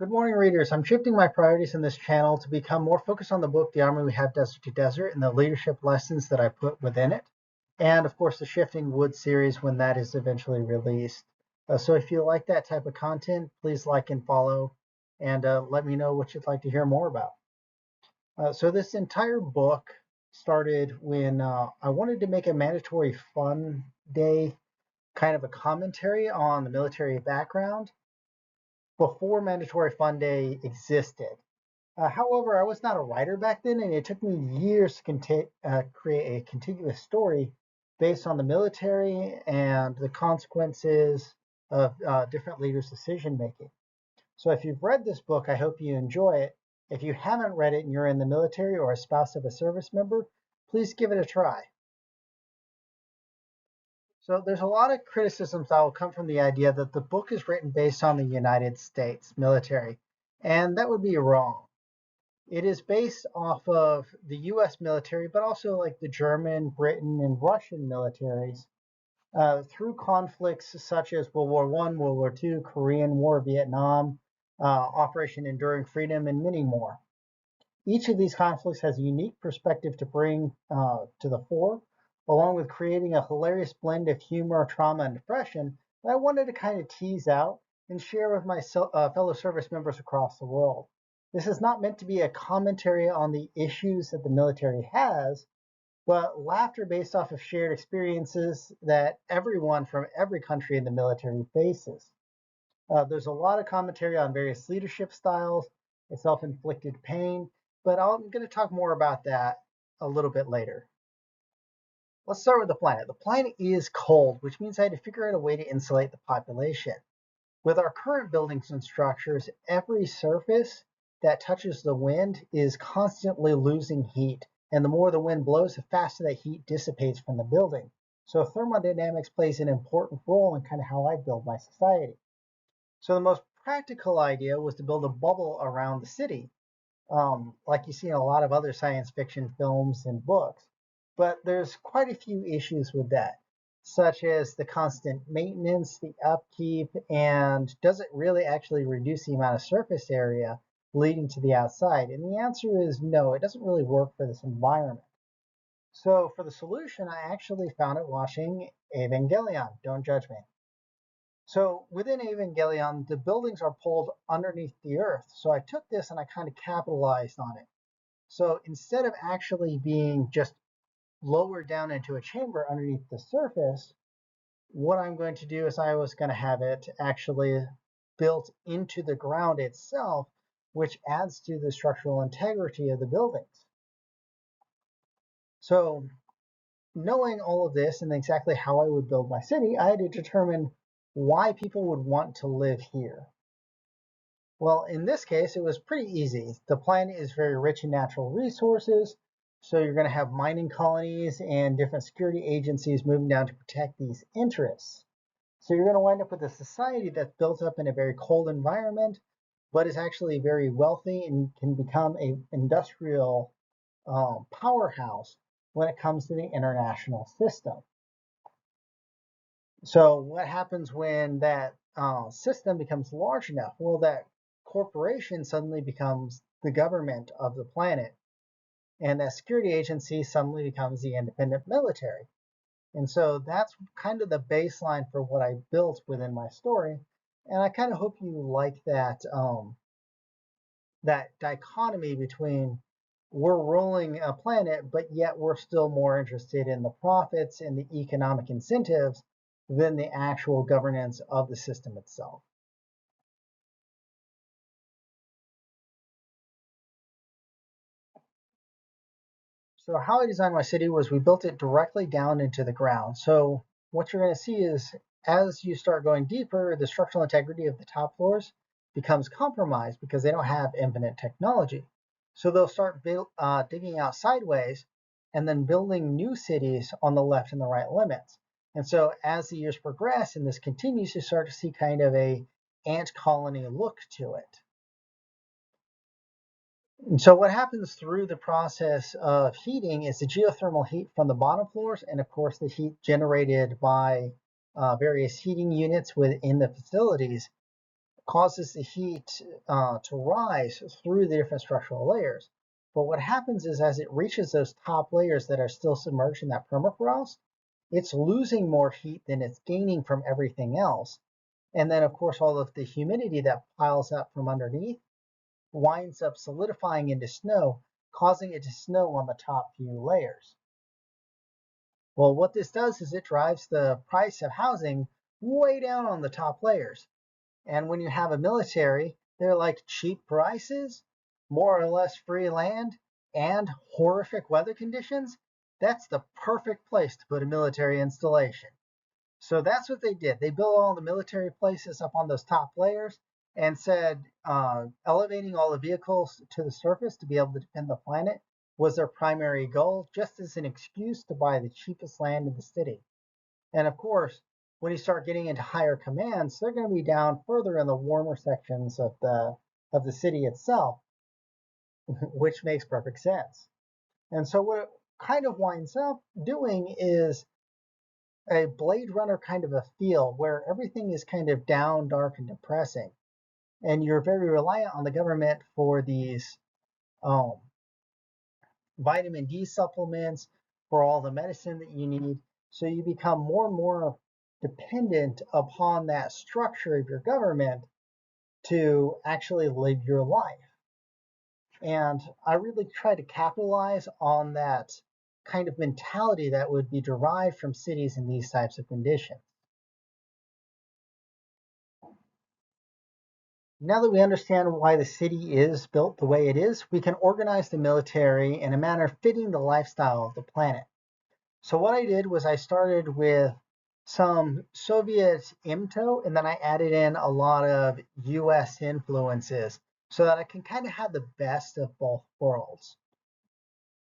Good morning, readers. I'm shifting my priorities in this channel to become more focused on the book, The Army We Have Desert to Desert, and the leadership lessons that I put within it. And of course, the Shifting Woods series when that is eventually released. So if you like that type of content, please like and follow, and let me know what you'd like to hear more about. So this entire book started when I wanted to make a mandatory fun day, kind of a commentary on the military background before Mandatory Fun Day existed. However, I was not a writer back then, and it took me years to create a contiguous story based on the military and the consequences of different leaders' decision making. So, if you've read this book, I hope you enjoy it. If you haven't read it and you're in the military or a spouse of a service member, please give it a try. So, there's a lot of criticisms that will come from the idea that the book is written based on the United States military, and that would be wrong. It is based off of the US military, but also like the German, Britain, and Russian militaries through conflicts such as World War I, World War II, Korean War, Vietnam, Operation Enduring Freedom, and many more. Each of these conflicts has a unique perspective to bring to the fore, along with creating a hilarious blend of humor, trauma, and depression that I wanted to kind of tease out and share with my fellow service members across the world. This is not meant to be a commentary on the issues that the military has, but laughter based off of shared experiences that everyone from every country in the military faces. There's a lot of commentary on various leadership styles and self-inflicted pain, but I'm going to talk more about that a little bit later. Let's start with the planet. The planet is cold, which means I had to figure out a way to insulate the population. With our current buildings and structures, every surface that touches the wind is constantly losing heat. And the more the wind blows, the faster that heat dissipates from the building. So thermodynamics plays an important role in kind of how I build my society. So the most practical idea was to build a bubble around the city, like you see in a lot of other science fiction films and books. But there's quite a few issues with that, such as the constant maintenance, the upkeep, and does it really actually reduce the amount of surface area leading to the outside? And the answer is no, it doesn't really work for this environment. So for the solution, I actually found it watching Evangelion. Don't judge me. So within Evangelion, the buildings are pulled underneath the earth. So I took this and I kind of capitalized on it. So instead of actually being just lowered down into a chamber underneath the surface, what I'm going to do is I was going to have it actually built into the ground itself, which adds to the structural integrity of the buildings. So knowing all of this and exactly how I would build my city, I had to determine why people would want to live here. Well, in this case, it was pretty easy. The planet is very rich in natural resources, so you're going to have mining colonies and different security agencies moving down to protect these interests. So you're going to wind up with a society that's built up in a very cold environment, but is actually very wealthy and can become an industrial powerhouse when it comes to the international system. So what happens when that system becomes large enough? Well, that corporation suddenly becomes the government of the planet, and that security agency suddenly becomes the independent military. And so that's kind of the baseline for what I built within my story. And I kind of hope you like that dichotomy between we're ruling a planet, but yet we're still more interested in the profits and the economic incentives than the actual governance of the system itself. So how I designed my city was we built it directly down into the ground. So what you're going to see is as you start going deeper, the structural integrity of the top floors becomes compromised because they don't have infinite technology. So they'll start digging out sideways and then building new cities on the left and the right limits. And so as the years progress and this continues, you start to see kind of a ant colony look to it. And so what happens through the process of heating is the geothermal heat from the bottom floors, and of course the heat generated by various heating units within the facilities causes the heat to rise through the different structural layers. But what happens is as it reaches those top layers that are still submerged in that permafrost, it's losing more heat than it's gaining from everything else. And then, of course, all of the humidity that piles up from underneath winds up solidifying into snow, causing it to snow on the top few layers. Well, what this does is it drives the price of housing way down on the top layers. And when you have a military, they're like cheap prices, more or less free land, and horrific weather conditions. That's the perfect place to put a military installation. So that's what they did. They built all the military places up on those top layers and said elevating all the vehicles to the surface to be able to defend the planet was their primary goal, just as an excuse to buy the cheapest land in the city. And of course, when you start getting into higher commands, they're going to be down further in the warmer sections of the city itself, which makes perfect sense. And so what it kind of winds up doing is a Blade Runner kind of a feel where everything is kind of down, dark, and depressing. And you're very reliant on the government for these um, vitamin D supplements, for all the medicine that you need. So you become more and more dependent upon that structure of your government to actually live your life. And I really try to capitalize on that kind of mentality that would be derived from cities in these types of conditions. Now that we understand why the city is built the way it is, we can organize the military in a manner fitting the lifestyle of the planet. So what I did was I started with some Soviet IMTO, and then I added in a lot of US influences so that I can kind of have the best of both worlds.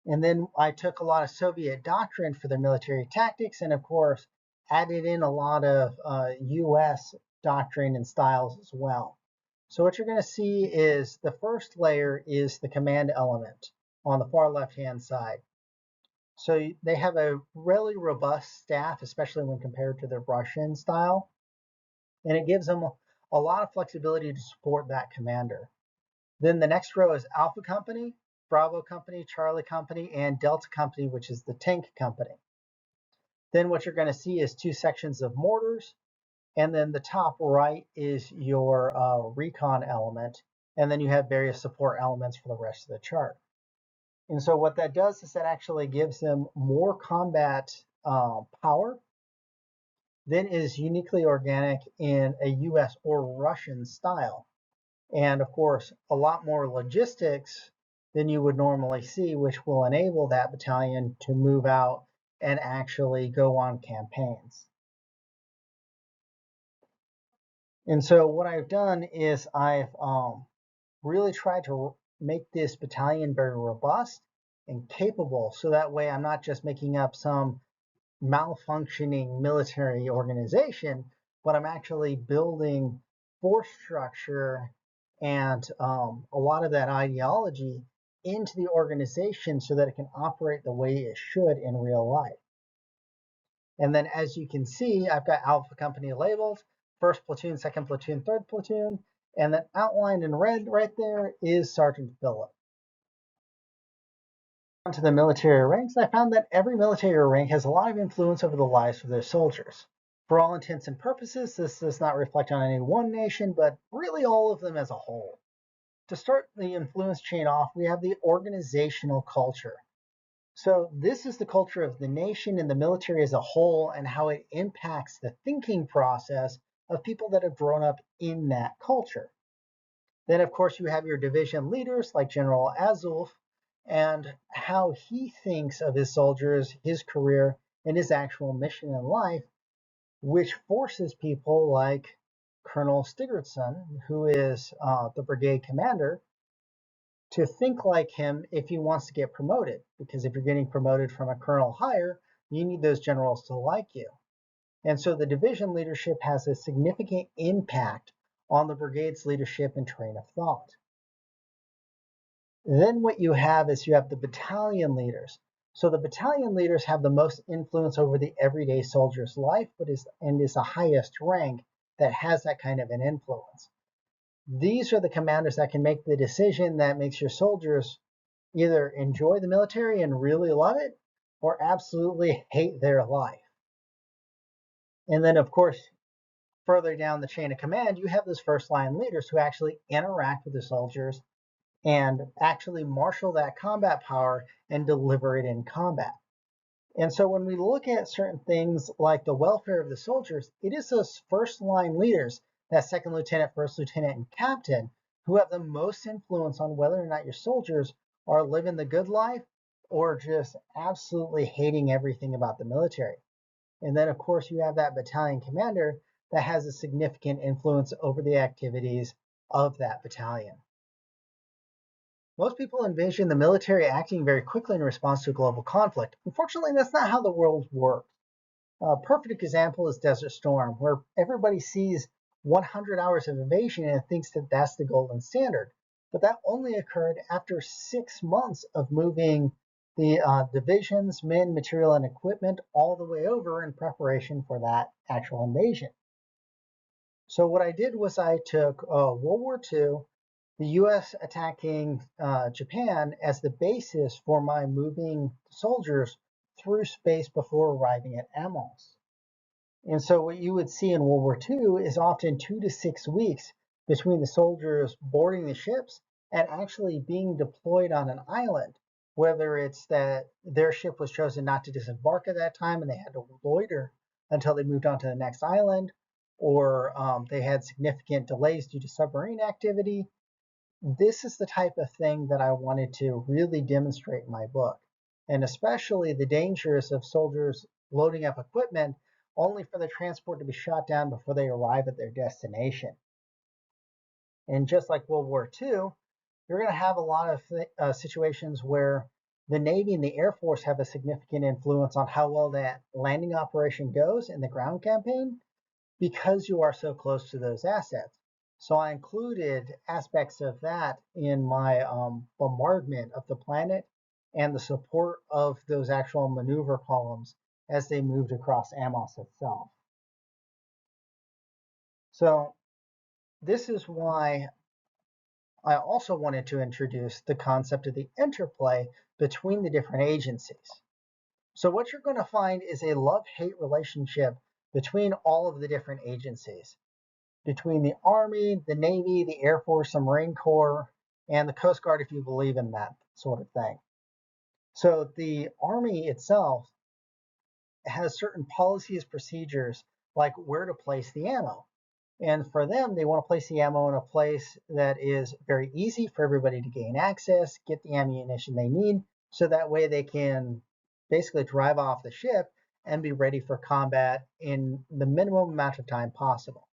And then I took a lot of Soviet doctrine for their military tactics, and of course, added in a lot of US doctrine and styles as well. So what you're going to see is the first layer is the command element on the far left-hand side. So they have a really robust staff, especially when compared to their Russian style, and it gives them a lot of flexibility to support that commander. Then the next row is Alpha Company, Bravo Company, Charlie Company, and Delta Company, which is the tank company. Then what you're going to see is two sections of mortars, and then the top right is your recon element, and then you have various support elements for the rest of the chart. And so what that does is that actually gives them more combat power than is uniquely organic in a US or Russian style. And of course, a lot more logistics than you would normally see, which will enable that battalion to move out and actually go on campaigns. And so what I've done is I've really tried to make this battalion very robust and capable, so that way I'm not just making up some malfunctioning military organization, but I'm actually building force structure and a lot of that ideology into the organization so that it can operate the way it should in real life. And then as you can see, I've got Alpha Company labeled, first platoon, second platoon, third platoon, and then outlined in red right there is Sergeant Phillip. To the military ranks, I found that every military rank has a lot of influence over the lives of their soldiers. For all intents and purposes, this does not reflect on any one nation, but really all of them as a whole. To start the influence chain off, we have the organizational culture. So this is the culture of the nation and the military as a whole and how it impacts the thinking process of people that have grown up in that culture. Then, of course, you have your division leaders like General Azulf and how he thinks of his soldiers, his career, and his actual mission in life, which forces people like Colonel Stiggertson, who is the brigade commander, to think like him if he wants to get promoted. Because if you're getting promoted from a colonel higher, you need those generals to like you. And so the division leadership has a significant impact on the brigade's leadership and train of thought. Then what you have is you have the battalion leaders. So the battalion leaders have the most influence over the everyday soldier's life, but is the highest rank that has that kind of an influence. These are the commanders that can make the decision that makes your soldiers either enjoy the military and really love it or absolutely hate their life. And then, of course, further down the chain of command, you have those first line leaders who actually interact with the soldiers and actually marshal that combat power and deliver it in combat. And so when we look at certain things like the welfare of the soldiers, it is those first line leaders, that second lieutenant, first lieutenant, and captain, who have the most influence on whether or not your soldiers are living the good life or just absolutely hating everything about the military. And then, of course, you have that battalion commander that has a significant influence over the activities of that battalion. Most people envision the military acting very quickly in response to a global conflict. Unfortunately, that's not how the world works. A perfect example is Desert Storm, where everybody sees 100 hours of invasion and thinks that that's the golden standard. But that only occurred after 6 months of moving the divisions, men, material, and equipment all the way over in preparation for that actual invasion. So what I did was I took World War II, the U.S. attacking Japan as the basis for my moving soldiers through space before arriving at Amos. And so what you would see in World War II is often 2 to 6 weeks between the soldiers boarding the ships and actually being deployed on an island, whether it's that their ship was chosen not to disembark at that time and they had to loiter until they moved on to the next island, or they had significant delays due to submarine activity. This is the type of thing that I wanted to really demonstrate in my book, and especially the dangers of soldiers loading up equipment only for the transport to be shot down before they arrive at their destination. And just like World War II, you're going to have a lot of situations where the Navy and the Air Force have a significant influence on how well that landing operation goes in the ground campaign because you are so close to those assets. So I included aspects of that in my bombardment of the planet and the support of those actual maneuver columns as they moved across Amos itself. So this is why I also wanted to introduce the concept of the interplay between the different agencies. So what you're going to find is a love-hate relationship between all of the different agencies, between the Army, the Navy, the Air Force, the Marine Corps, and the Coast Guard, if you believe in that sort of thing. So the Army itself has certain policies, procedures, like where to place the ammo. And for them, they want to place the ammo in a place that is very easy for everybody to gain access, get the ammunition they need, so that way they can basically drive off the ship and be ready for combat in the minimum amount of time possible.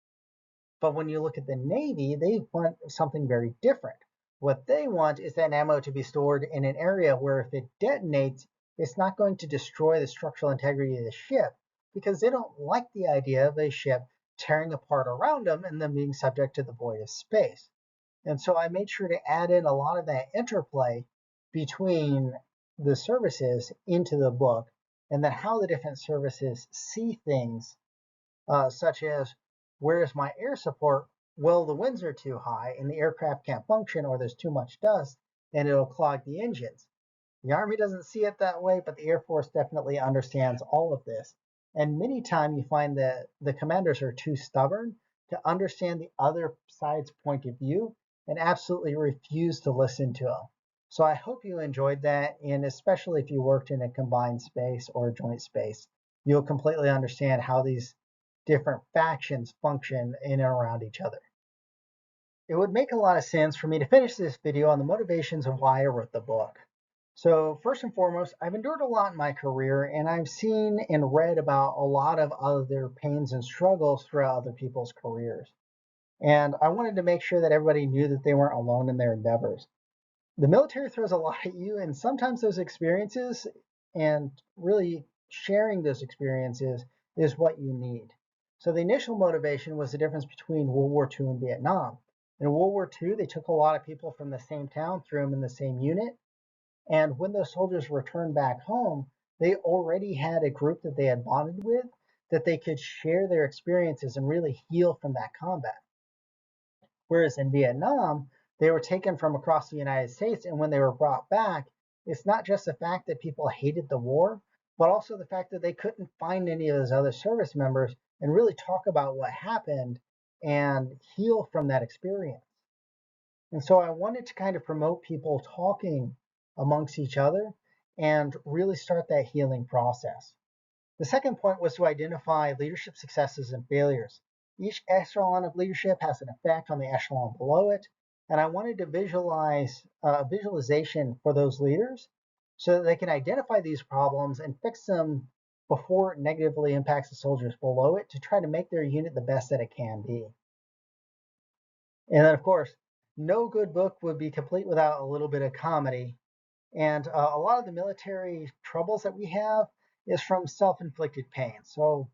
But when you look at the Navy, they want something very different. What they want is that ammo to be stored in an area where if it detonates, it's not going to destroy the structural integrity of the ship because they don't like the idea of a ship tearing apart around them and then being subject to the void of space. And so I made sure to add in a lot of that interplay between the services into the book and then how the different services see things, such as where's my air support? Well, the winds are too high and the aircraft can't function, or there's too much dust and it'll clog the engines. The Army doesn't see it that way, but the Air Force definitely understands all of this. And many times you find that the commanders are too stubborn to understand the other side's point of view and absolutely refuse to listen to them. So I hope you enjoyed that, and especially if you worked in a combined space or a joint space, you'll completely understand how these different factions function in and around each other. It would make a lot of sense for me to finish this video on the motivations of why I wrote the book. So first and foremost, I've endured a lot in my career, and I've seen and read about a lot of other pains and struggles throughout other people's careers. And I wanted to make sure that everybody knew that they weren't alone in their endeavors. The military throws a lot at you, and sometimes those experiences and really sharing those experiences is what you need. So the initial motivation was the difference between World War II and Vietnam. In World War II, they took a lot of people from the same town, threw them in the same unit, and when those soldiers returned back home, they already had a group that they had bonded with that they could share their experiences and really heal from that combat. Whereas in Vietnam, they were taken from across the United States, and when they were brought back, it's not just the fact that people hated the war, but also the fact that they couldn't find any of those other service members and really talk about what happened and heal from that experience. And so I wanted to kind of promote people talking amongst each other and really start that healing process. The second point was to identify leadership successes and failures. Each echelon of leadership has an effect on the echelon below it, and I wanted to visualize a visualization for those leaders so that they can identify these problems and fix them before it negatively impacts the soldiers below it to try to make their unit the best that it can be. And then, of course, no good book would be complete without a little bit of comedy. And a lot of the military troubles that we have is from self-inflicted pain. So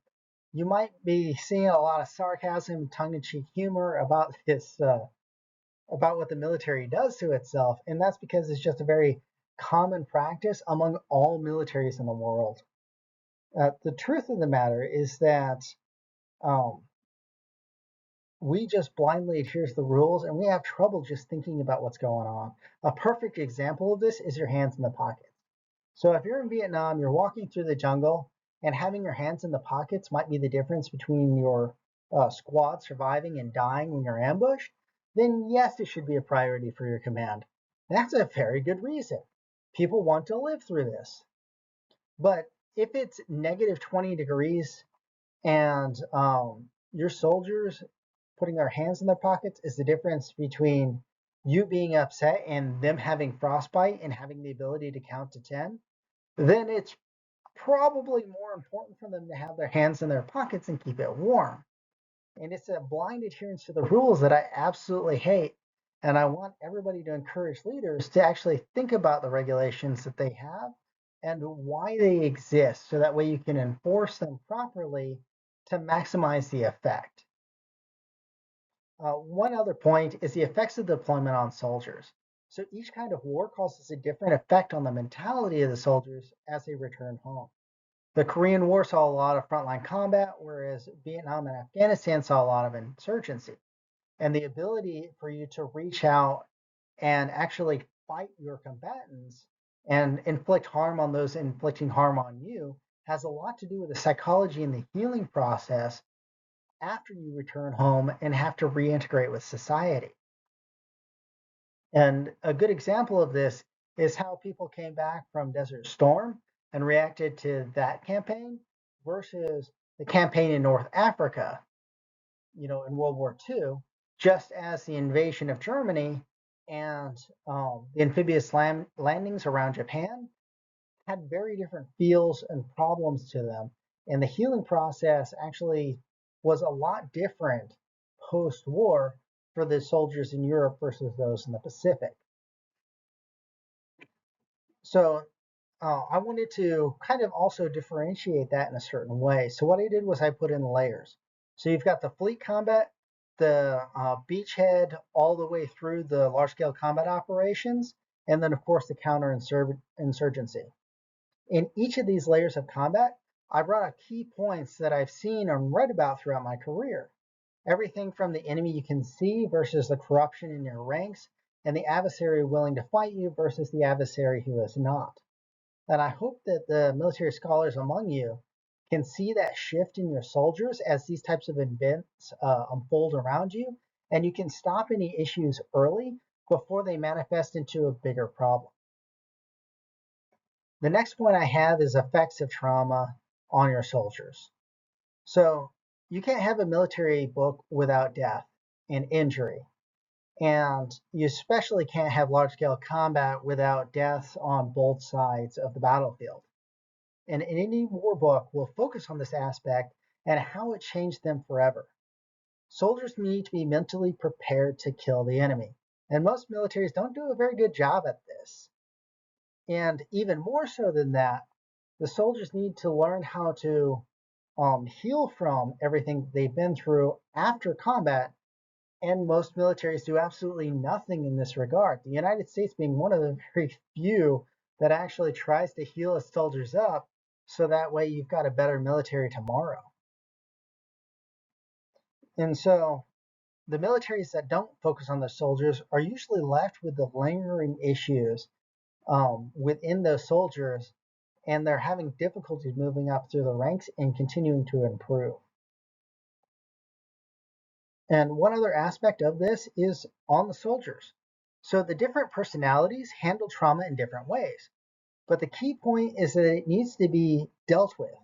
you might be seeing a lot of sarcasm, tongue-in-cheek humor about this, about what the military does to itself, and that's because it's just a very common practice among all militaries in the world. The truth of the matter is that um, we just blindly adhere to the rules, and we have trouble just thinking about what's going on. A perfect example of this is your hands in the pockets. So if you're in Vietnam, you're walking through the jungle, and having your hands in the pockets might be the difference between your squad surviving and dying in your ambush, then yes, it should be a priority for your command. That's a very good reason. People want to live through this. But if it's negative 20 degrees and your soldiers putting their hands in their pockets is the difference between you being upset and them having frostbite and having the ability to count to 10, then it's probably more important for them to have their hands in their pockets and keep it warm. And it's a blind adherence to the rules that I absolutely hate. And I want everybody to encourage leaders to actually think about the regulations that they have and why they exist so that way you can enforce them properly to maximize the effect. One other point is the effects of deployment on soldiers. So each kind of war causes a different effect on the mentality of the soldiers as they return home. The Korean War saw a lot of frontline combat, whereas Vietnam and Afghanistan saw a lot of insurgency. And the ability for you to reach out and actually fight your combatants and inflict harm on those inflicting harm on you has a lot to do with the psychology and the healing process after you return home and have to reintegrate with society. And a good example of this is how people came back from Desert Storm and reacted to that campaign versus the campaign in North Africa, in World War II, just as the invasion of Germany and the amphibious landings around Japan had very different feels and problems to them. And the healing process actually was a lot different post war for the soldiers in Europe versus those in the Pacific. So I wanted to kind of also differentiate that in a certain way. So what I did was I put in layers. So you've got the fleet combat, the beachhead, all the way through the large scale combat operations, and then of course the counterinsurgency. In each of these layers of combat, I brought out key points that I've seen and read about throughout my career. Everything from the enemy you can see versus the corruption in your ranks, and the adversary willing to fight you versus the adversary who is not. And I hope that the military scholars among you can see that shift in your soldiers as these types of events unfold around you, and you can stop any issues early before they manifest into a bigger problem. The next point I have is effects of trauma on your soldiers. So you can't have a military book without death and injury. And you especially can't have large scale combat without deaths on both sides of the battlefield. And any war book will focus on this aspect and how it changed them forever. Soldiers need to be mentally prepared to kill the enemy. And most militaries don't do a very good job at this. And even more so than that, the soldiers need to learn how to heal from everything they've been through after combat. And most militaries do absolutely nothing in this regard. The United States being one of the very few that actually tries to heal its soldiers up so that way you've got a better military tomorrow. And so the militaries that don't focus on their soldiers are usually left with the lingering issues within those soldiers, and they're having difficulties moving up through the ranks and continuing to improve. And one other aspect of this is on the soldiers. So the different personalities handle trauma in different ways. But the key point is that it needs to be dealt with.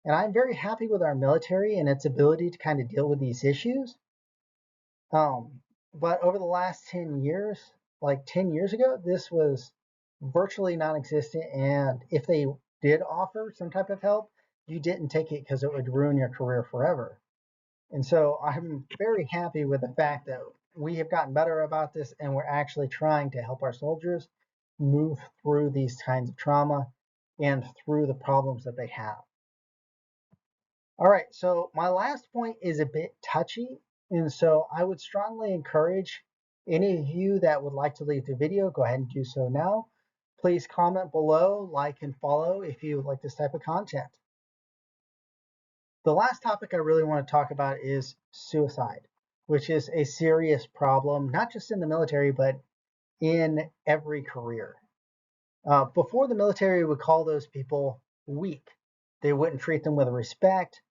And I'm very happy with our military and its ability to kind of deal with these issues. But over the last 10 years, like 10 years ago, this was virtually non existent. And if they did offer some type of help, you didn't take it because it would ruin your career forever. And so I'm very happy with the fact that we have gotten better about this and we're actually trying to help our soldiers move through these kinds of trauma and through the problems that they have. All right, so my last point is a bit touchy, and so I would strongly encourage any of you that would like to leave the video, go ahead and do so now. Please comment below, like, and follow if you like this type of content. The last topic I really want to talk about is suicide, which is a serious problem, not just in the military, but in every career. Before the military would call those people weak. They wouldn't treat them with respect,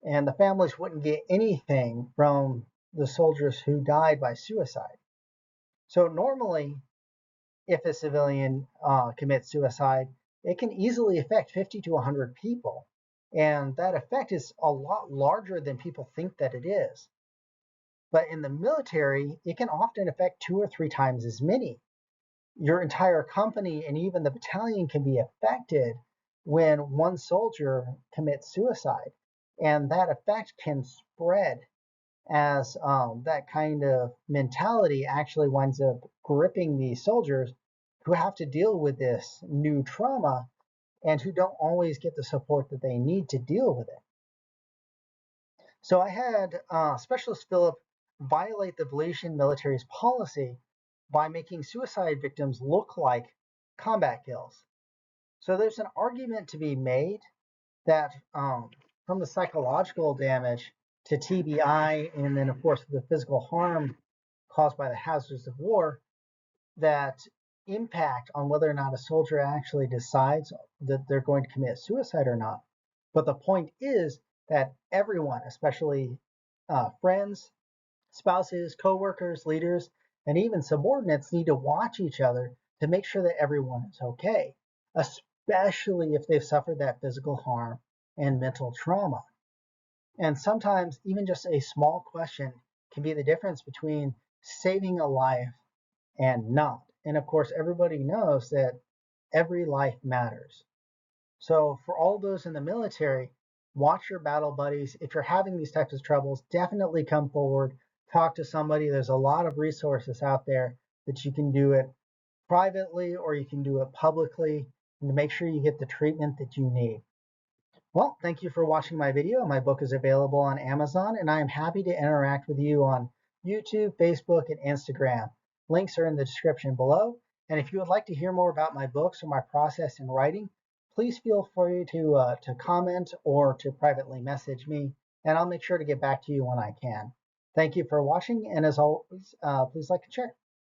and the families wouldn't get anything from the soldiers who died by suicide. So normally, if a civilian commits suicide, it can easily affect 50 to 100 people. And that effect is a lot larger than people think that it is. But in the military, it can often affect 2 or 3 times as many. Your entire company and even the battalion can be affected when one soldier commits suicide. And that effect can spread as that kind of mentality actually winds up gripping these soldiers who have to deal with this new trauma and who don't always get the support that they need to deal with it. So I had Specialist Philip violate the Valencian military's policy by making suicide victims look like combat kills. So there's an argument to be made that from the psychological damage to TBI, and then of course the physical harm caused by the hazards of war, that impact on whether or not a soldier actually decides that they're going to commit suicide or not. But the point is that everyone, especially friends, spouses, coworkers, leaders, and even subordinates, need to watch each other to make sure that everyone is okay, especially if they've suffered that physical harm and mental trauma. And sometimes even just a small question can be the difference between saving a life and not. And of course, everybody knows that every life matters. So for all those in the military, watch your battle buddies. If you're having these types of troubles, definitely come forward, talk to somebody. There's a lot of resources out there that you can do it privately or you can do it publicly, and to make sure you get the treatment that you need. Well, thank you for watching my video. My book is available on Amazon, and I am happy to interact with you on YouTube, Facebook, and Instagram. Links are in the description below. And if you would like to hear more about my books or my process in writing, please feel free to comment or to privately message me, and I'll make sure to get back to you when I can. Thank you for watching, and as always, please like and share.